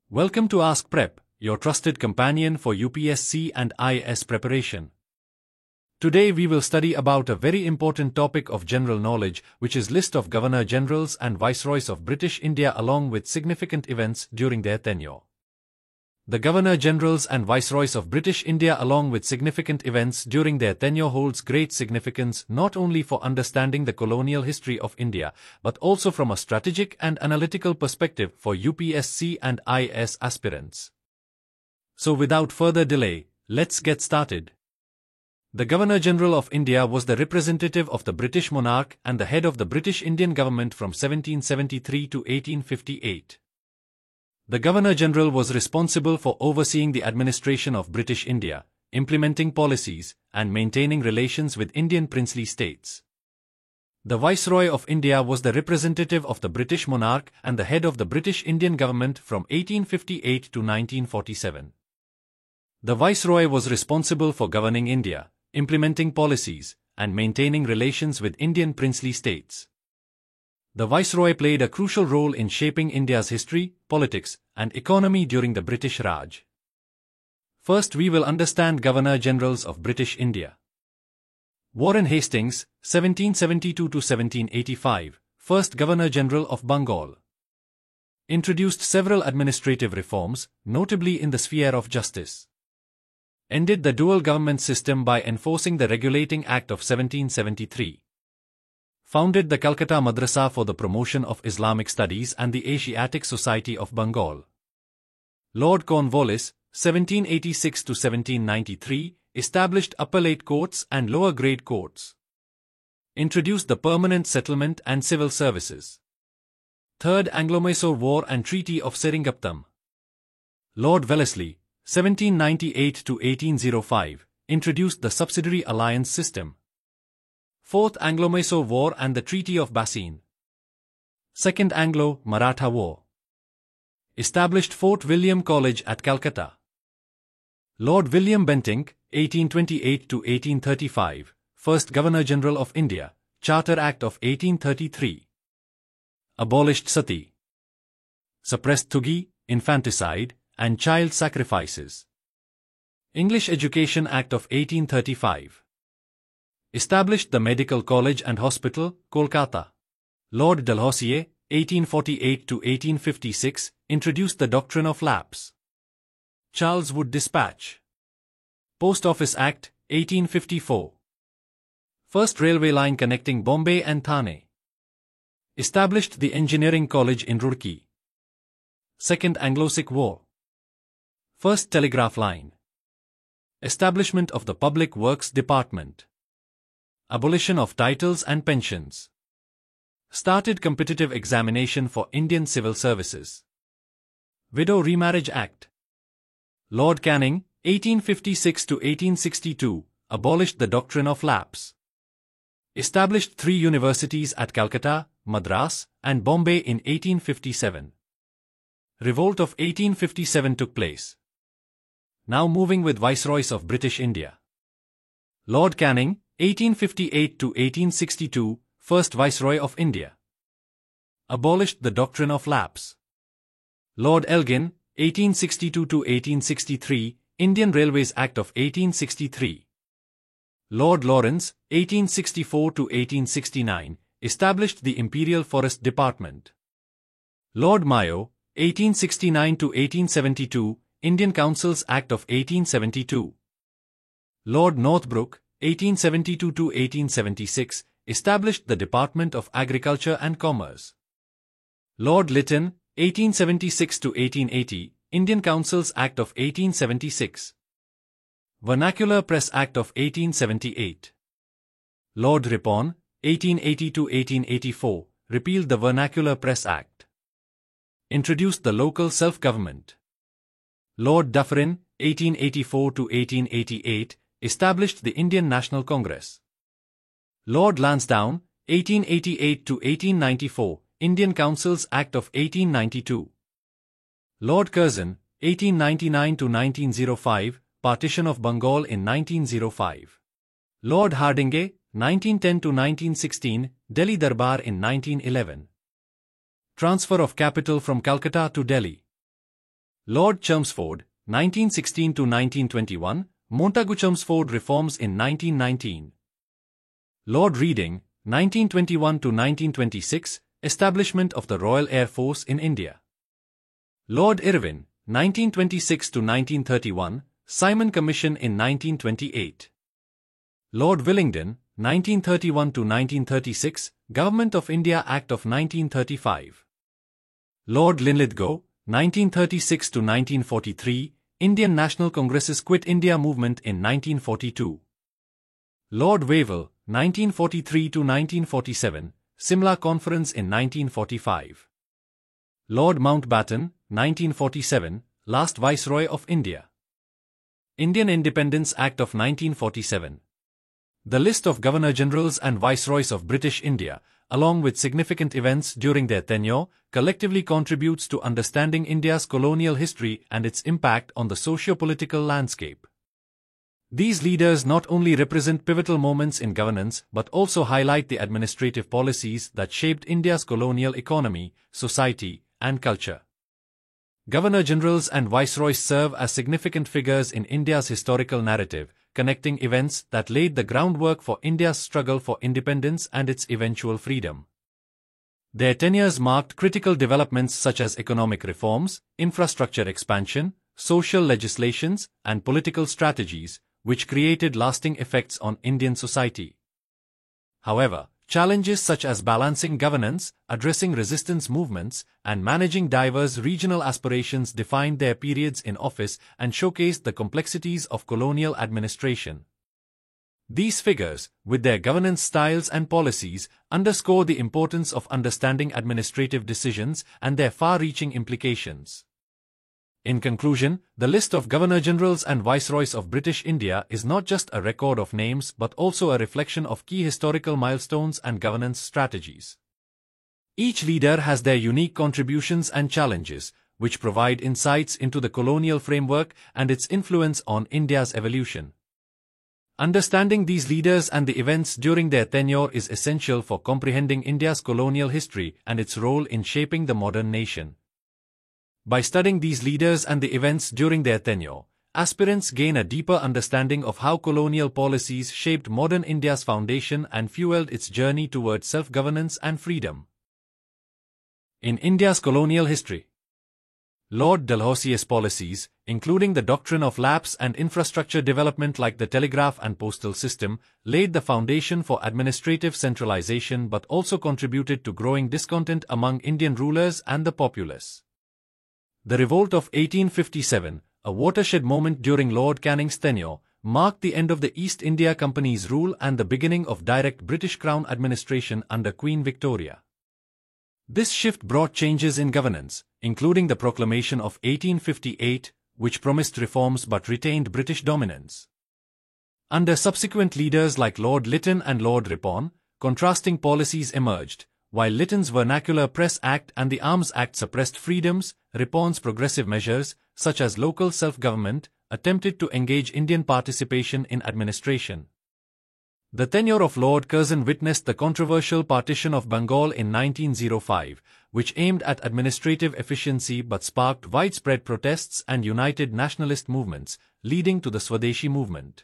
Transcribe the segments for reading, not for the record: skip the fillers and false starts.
Welcome to Ask Prep, your trusted companion for UPSC and IAS preparation. Today we will study about a very important topic of general knowledge, which is list of Governor-Generals and Viceroys of British India along with significant events during their tenure. The Governor-Generals and Viceroys of British India along with significant events during their tenure holds great significance not only for understanding the colonial history of India, but also from a strategic and analytical perspective for UPSC and IAS aspirants. So without further delay, let's get started. The Governor-General of India was the representative of the British monarch and the head of the British Indian government from 1773 to 1858. The Governor-General was responsible for overseeing the administration of British India, implementing policies, and maintaining relations with Indian princely states. The Viceroy of India was the representative of the British monarch and the head of the British Indian government from 1858 to 1947. The Viceroy was responsible for governing India, implementing policies, and maintaining relations with Indian princely states. The Viceroy played a crucial role in shaping India's history, politics, and economy during the British Raj. First, we will understand Governor-Generals of British India. Warren Hastings, 1772 to 1785, first Governor-General of Bengal. Introduced several administrative reforms, notably in the sphere of justice. Ended the dual government system by enforcing the Regulating Act of 1773. Founded the Calcutta Madrasa for the promotion of Islamic studies and the Asiatic Society of Bengal. Lord Cornwallis, 1786 to 1793, established appellate courts and lower grade courts. Introduced the permanent settlement and civil services. Third Anglo-Mysore War and Treaty of Seringapatam. Lord Wellesley, 1798 to 1805, introduced the subsidiary alliance system. Fourth Anglo-Mysore War and the Treaty of Bassein. Second Anglo-Maratha War. Established Fort William College at Calcutta. Lord William Bentinck, 1828 to 1835, first Governor-General of India, Charter Act of 1833. Abolished sati. Suppressed thugi, infanticide, and child sacrifices. English Education Act of 1835. Established the Medical College and Hospital, Kolkata. Lord Dalhousie, 1848 to 1856, introduced the doctrine of lapse. Charles Wood Dispatch. Post Office Act, 1854. First railway line connecting Bombay and Thane. Established the Engineering College in Roorkee. Second Anglo-Sikh War. First telegraph line. Establishment of the Public Works Department. Abolition of titles and pensions. Started competitive examination for Indian civil services. Widow Remarriage Act. Lord Canning, 1856 to 1862, abolished the doctrine of lapse. Established 3 universities at Calcutta, Madras, and Bombay in 1857. Revolt of 1857 took place. Now moving with Viceroys of British India. Lord Canning, 1858 to 1862, first Viceroy of India. Abolished the doctrine of lapse. Lord Elgin, 1862 to 1863, Indian Railways Act of 1863. Lord Lawrence, 1864 to 1869, established the Imperial Forest Department. Lord Mayo, 1869 to 1872, Indian Councils Act of 1872. Lord Northbrook, 1872 to 1876, established the Department of Agriculture and Commerce. Lord Lytton, 1876 to 1880, Indian Councils Act of 1876. Vernacular Press Act of 1878. Lord Ripon, 1880 to 1884, repealed the Vernacular Press Act. Introduced the local self-government. Lord Dufferin, 1884 to 1888, established the Indian National Congress. Lord Lansdowne, 1888 to 1894, Indian Councils Act of 1892. Lord Curzon, 1899 to 1905, Partition of Bengal in 1905. Lord Hardinge, 1910 to 1916, Delhi Darbar in 1911. Transfer of capital from Calcutta to Delhi. Lord Chelmsford, 1916 to 1921, Montagu-Chelmsford reforms in 1919. Lord Reading, 1921 to 1926, establishment of the Royal Air Force in India. Lord Irwin, 1926 to 1931, Simon Commission in 1928. Lord Willingdon, 1931 to 1936, Government of India Act of 1935. Lord Linlithgow, 1936 to 1943, Indian National Congress's Quit India movement in 1942. Lord Wavell, 1943 to 1947, Simla Conference in 1945. Lord Mountbatten, 1947, last Viceroy of India. Indian Independence Act of 1947. The list of Governor-Generals and Viceroys of British India, along with significant events during their tenure, collectively contributes to understanding India's colonial history and its impact on the socio-political landscape. These leaders not only represent pivotal moments in governance but also highlight the administrative policies that shaped India's colonial economy, society, and culture. Governor-Generals and Viceroys serve as significant figures in India's historical narrative, connecting events that laid the groundwork for India's struggle for independence and its eventual freedom. Their tenures marked critical developments such as economic reforms, infrastructure expansion, social legislations, and political strategies, which created lasting effects on Indian society. However, challenges such as balancing governance, addressing resistance movements, and managing diverse regional aspirations defined their periods in office and showcased the complexities of colonial administration. These figures, with their governance styles and policies, underscore the importance of understanding administrative decisions and their far-reaching implications. In conclusion, the list of Governor-Generals and Viceroys of British India is not just a record of names but also a reflection of key historical milestones and governance strategies. Each leader has their unique contributions and challenges, which provide insights into the colonial framework and its influence on India's evolution. Understanding these leaders and the events during their tenure is essential for comprehending India's colonial history and its role in shaping the modern nation. By studying these leaders and the events during their tenure, aspirants gain a deeper understanding of how colonial policies shaped modern India's foundation and fueled its journey towards self-governance and freedom. In India's colonial history, Lord Dalhousie's policies, including the doctrine of lapse and infrastructure development like the telegraph and postal system, laid the foundation for administrative centralization but also contributed to growing discontent among Indian rulers and the populace. The Revolt of 1857, a watershed moment during Lord Canning's tenure, marked the end of the East India Company's rule and the beginning of direct British Crown administration under Queen Victoria. This shift brought changes in governance, including the Proclamation of 1858, which promised reforms but retained British dominance. Under subsequent leaders like Lord Lytton and Lord Ripon, contrasting policies emerged. While Lytton's Vernacular Press Act and the Arms Act suppressed freedoms, Ripon's progressive measures, such as local self-government, attempted to engage Indian participation in administration. The tenure of Lord Curzon witnessed the controversial partition of Bengal in 1905, which aimed at administrative efficiency but sparked widespread protests and united nationalist movements, leading to the Swadeshi movement.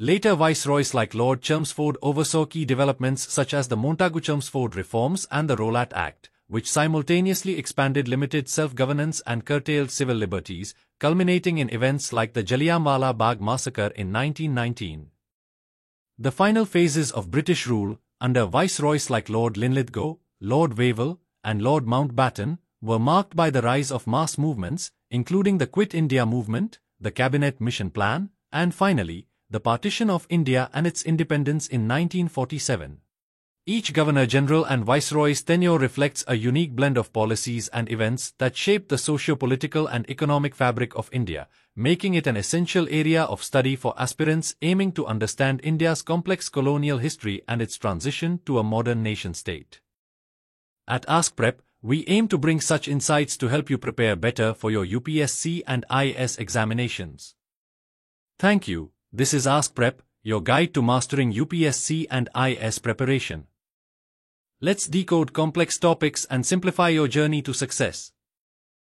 Later viceroys like Lord Chelmsford oversaw key developments such as the Montagu-Chelmsford reforms and the Rowlatt Act, which simultaneously expanded limited self-governance and curtailed civil liberties, culminating in events like the Jallianwala Bagh massacre in 1919. The final phases of British rule, under viceroys like Lord Linlithgow, Lord Wavell, and Lord Mountbatten, were marked by the rise of mass movements, including the Quit India movement, the Cabinet Mission Plan, and finally, the partition of India and its independence in 1947. Each Governor-General and Viceroy's tenure reflects a unique blend of policies and events that shaped the socio-political and economic fabric of India, making it an essential area of study for aspirants aiming to understand India's complex colonial history and its transition to a modern nation-state. At AskPrep, we aim to bring such insights to help you prepare better for your UPSC and IAS examinations. Thank you. This is AskPrep, your guide to mastering UPSC and IAS preparation. Let's decode complex topics and simplify your journey to success.